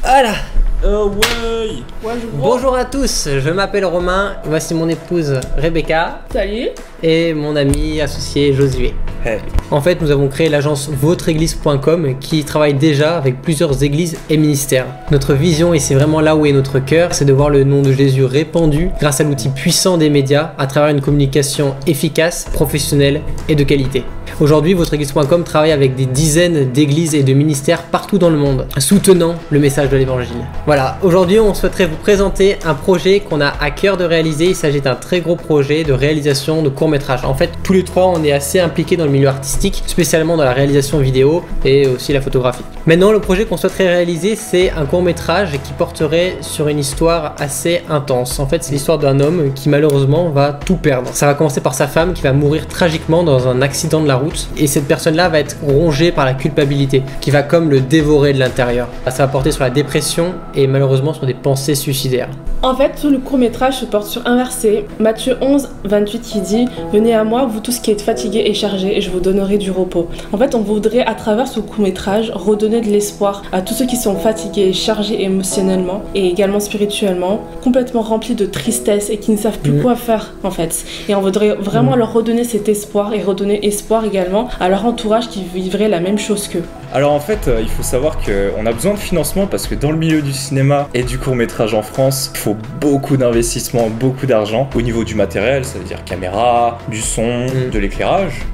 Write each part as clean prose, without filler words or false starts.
Voilà. Ouais. Bonjour à tous, je m'appelle Romain, voici mon épouse Rebecca. Salut. Et mon ami associé Josué. Hey. En fait, nous avons créé l'agence votreéglise.com qui travaille déjà avec plusieurs églises et ministères. Notre vision, et c'est vraiment là où est notre cœur, c'est de voir le nom de Jésus répandu grâce à l'outil puissant des médias à travers une communication efficace, professionnelle et de qualité. Aujourd'hui, votreéglise.com travaille avec des dizaines d'églises et de ministères partout dans le monde, soutenant le message de l'évangile. Voilà, aujourd'hui on souhaiterait vous présenter un projet qu'on a à cœur de réaliser. Il s'agit d'un très gros projet de réalisation de court-métrage. En fait, tous les trois, on est assez impliqués dans le milieu artistique, spécialement dans la réalisation vidéo et aussi la photographie. Maintenant, le projet qu'on souhaiterait réaliser, c'est un court-métrage qui porterait sur une histoire assez intense. En fait, c'est l'histoire d'un homme qui malheureusement va tout perdre. Ça va commencer par sa femme qui va mourir tragiquement dans un accident de la route. Et cette personne-là va être rongée par la culpabilité, qui va comme le dévorer de l'intérieur. Ça va porter sur la dépression et malheureusement sur des pensées suicidaires. En fait, tout le court-métrage se porte sur un verset, Matthieu 11, 28, qui dit « Venez à moi, vous tous qui êtes fatigués et chargés, et je vous donnerai du repos ». En fait, on voudrait, à travers ce court-métrage, redonner de l'espoir à tous ceux qui sont fatigués et chargés émotionnellement et également spirituellement, complètement remplis de tristesse et qui ne savent plus quoi faire, en fait. Et on voudrait vraiment leur redonner cet espoir et redonner espoir également à leur entourage qui vivrait la même chose qu'eux. Alors en fait, il faut savoir qu'on a besoin de financement parce que dans le milieu du cinéma et du court-métrage en France, il faut beaucoup d'investissement, beaucoup d'argent au niveau du matériel, ça veut dire caméra, du son, de l'éclairage,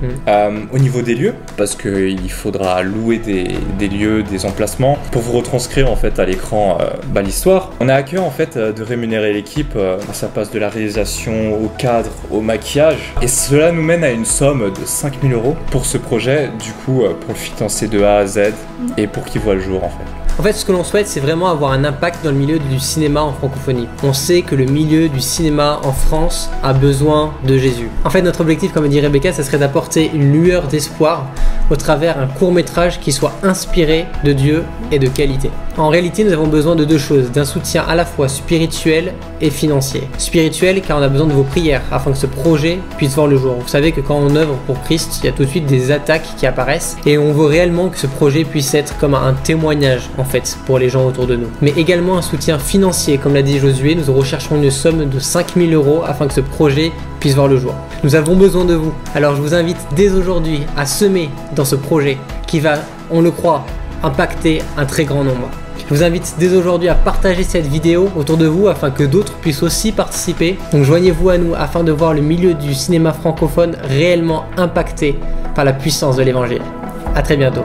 au niveau des lieux, parce qu'il faudra louer des lieux, des emplacements pour vous retranscrire en fait à l'écran l'histoire. On a à cœur en fait de rémunérer l'équipe, ça passe de la réalisation au cadre, au maquillage, et cela nous mène à une somme de 5 000 € pour ce projet, du coup pour le financer de A à Z et pour qu'il voit le jour en fait. En fait, ce que l'on souhaite, c'est vraiment avoir un impact dans le milieu du cinéma en francophonie. On sait que le milieu du cinéma en France a besoin de Jésus. En fait, notre objectif, comme dit Rebecca, ça serait d'apporter une lueur d'espoir au travers un court-métrage qui soit inspiré de Dieu et de qualité. En réalité, nous avons besoin de deux choses, d'un soutien à la fois spirituel et financier. Spirituel, car on a besoin de vos prières afin que ce projet puisse voir le jour. Vous savez que quand on œuvre pour Christ, il y a tout de suite des attaques qui apparaissent et on veut réellement que ce projet puisse être comme un témoignage en fait pour les gens autour de nous. Mais également un soutien financier, comme l'a dit Josué, nous recherchons une somme de 5 000 € afin que ce projet puisse voir le jour. Nous avons besoin de vous. Alors je vous invite dès aujourd'hui à semer dans ce projet qui va, on le croit, impacter un très grand nombre. Je vous invite dès aujourd'hui à partager cette vidéo autour de vous afin que d'autres puissent aussi participer. Donc joignez-vous à nous afin de voir le milieu du cinéma francophone réellement impacté par la puissance de l'évangile. À très bientôt.